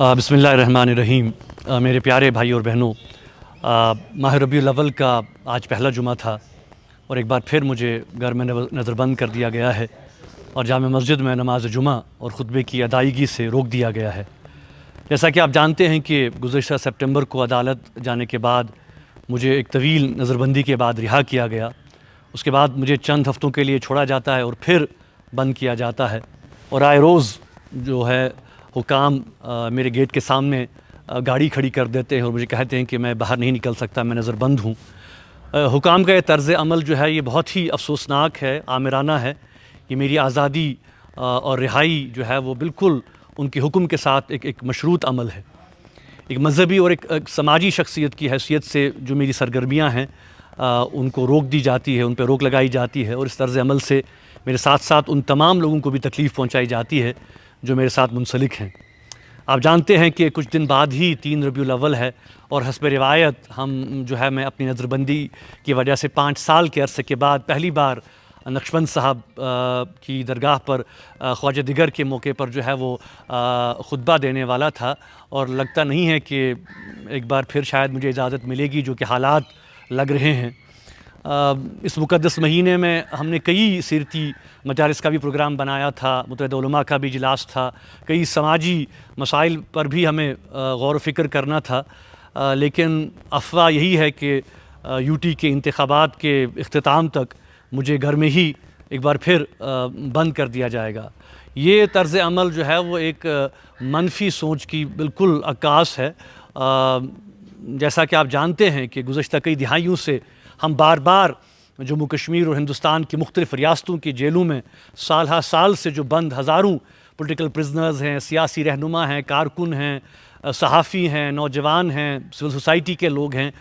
बिस्मिल्लाहिर्रहमानिर्रहीम। मेरे प्यारे भाई और बहनों, माह रबीउल अव्वल का आज पहला जुमा था और एक बार फिर मुझे घर में नज़रबंद कर दिया गया है और जामे मस्जिद में नमाज जुमा और ख़ुतबे की अदायगी से रोक दिया गया है। जैसा कि आप जानते हैं कि गुज़श्ता सितंबर को अदालत जाने के बाद मुझे एक तवील नज़रबंदी के बाद रिहा किया गया। उसके बाद मुझे चंद हफ़्तों के लिए छोड़ा जाता है और फिर बंद किया जाता है और आए रोज़ जो है हुकाम मेरे गेट के सामने गाड़ी खड़ी कर देते हैं और मुझे कहते हैं कि मैं बाहर नहीं निकल सकता, मैं नज़रबंद हूँ। हुकाम का ये तर्ज़ अमल जो है ये बहुत ही अफसोसनाक है, आमिराना है। ये मेरी आज़ादी और रिहाई जो है वो बिल्कुल उनके हुक्म के साथ एक मशरूत अमल है। एक मज़हबी और एक समाजी शख्सियत की हैसियत से जो मेरी सरगर्मियाँ हैं उनको रोक दी जाती है, उन पर रोक लगाई जाती है और इस तर्ज़ अमल से मेरे साथ साथ उन तमाम लोगों को भी तकलीफ़ पहुँचाई जाती है जो मेरे साथ मुंसलिक हैं। आप जानते हैं कि कुछ दिन बाद ही 3 रबीउल अव्वल है और हस्ब रिवायत हम जो है मैं अपनी नज़रबंदी की वजह से 5 साल के अरसे के बाद पहली बार नक्शबंद साहब की दरगाह पर ख्वाजा दिगर के मौके पर जो है वो ख़ुतबा देने वाला था और लगता नहीं है कि एक बार फिर शायद मुझे इजाज़त मिलेगी, जो कि हालात लग रहे हैं। इस मुक़द्दस महीने में हमने कई सीरती मजालिस का भी प्रोग्राम बनाया था, मुतअद्दिद उलमा का भी इजलास था, कई समाजी मसाइल पर भी हमें गौर व फ़िक्र करना था। लेकिन अफ़वाह यही है कि यूटी के इंतख़ाबात के इख्तिताम तक मुझे घर में ही एक बार फिर बंद कर दिया जाएगा। ये तर्ज़ अमल जो है वो एक मनफी सोच की बिल्कुल अक्कास है। जैसा कि आप जानते हैं कि गुज़श्ता कई दिहाइयों से हम बार बार जम्मू कश्मीर और हिंदुस्तान की मुख्तलिफ़ रियासतों की जेलों में साल हा साल से जो बंद हज़ारों पॉलिटिकल प्रिजनर्स हैं, सियासी रहनुमा हैं, कारकुन हैं, सहाफ़ी हैं, नौजवान हैं, सिविल सोसाइटी के लोग हैं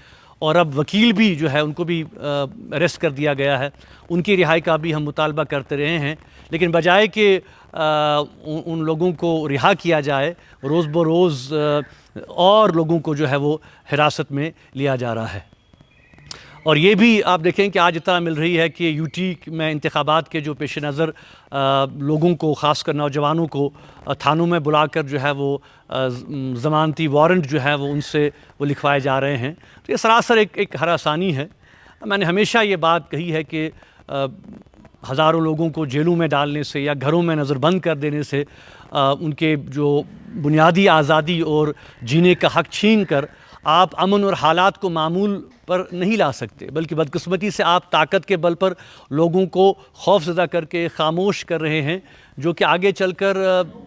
और अब वकील भी जो है उनको भी अरेस्ट कर दिया गया है, उनकी रिहाई का भी हम मुतालबा करते रहे हैं। लेकिन बजाय कि उन लोगों को रिहा किया जाए, रोज़ बरोज़ और लोगों को जो है वो हिरासत में लिया जा रहा है। और ये भी आप देखें कि आज इतना मिल रही है कि यूटी में इंतखाबात के जो पेश नज़र लोगों को, ख़ासकर नौजवानों को थानों में बुलाकर जो है वो ज़मानती वारंट जो है वो उनसे वो लिखवाए जा रहे हैं। तो ये सरासर एक हरासानी है। मैंने हमेशा ये बात कही है कि हज़ारों लोगों को जेलों में डालने से या घरों में नज़रबंद कर देने से उनके जो बुनियादी आज़ादी और जीने का हक़ छीन कर आप अमन और हालात को मामूल पर नहीं ला सकते, बल्कि बदकिस्मती से आप ताकत के बल पर लोगों को खौफज़दा करके ख़ामोश कर रहे हैं, जो कि आगे चलकर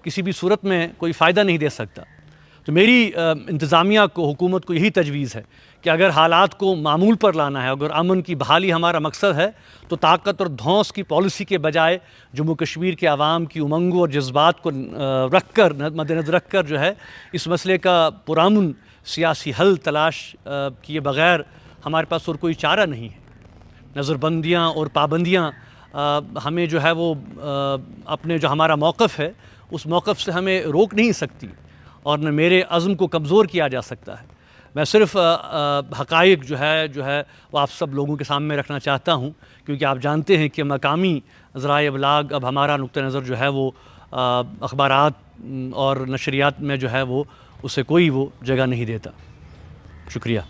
किसी भी सूरत में कोई फ़ायदा नहीं दे सकता। तो मेरी इंतज़ामिया को, हुकूमत को यही तजवीज़ है कि अगर हालात को मामूल पर लाना है, अगर अमन की बहाली हमारा मकसद है, तो ताकत और धौंस की पॉलिसी के बजाय जम्मू कश्मीर के आवाम की उमंगों और जज्बात को रख कर मद्देनज़र रख कर जो है इस मसले का पुरअमन सियासी हल तलाश किए बग़ैर हमारे पास और कोई चारा नहीं है। नज़रबंदियाँ और पाबंदियाँ हमें जो है वो अपने जो हमारा मौक़िफ़ है उस मौक़िफ़ से हमें रोक नहीं सकती और न मेरे अज़्म को कमज़ोर किया जा सकता है। मैं सिर्फ़ हक़ाइक़ जो है वो आप सब लोगों के सामने रखना चाहता हूँ, क्योंकि आप जानते हैं कि मकामी ज़राए इब्लाग अब हमारा नुक्ता नज़र जो है वो अख़बारात और नशरियात में जो है वो उसे कोई वो जगह नहीं देता। शुक्रिया।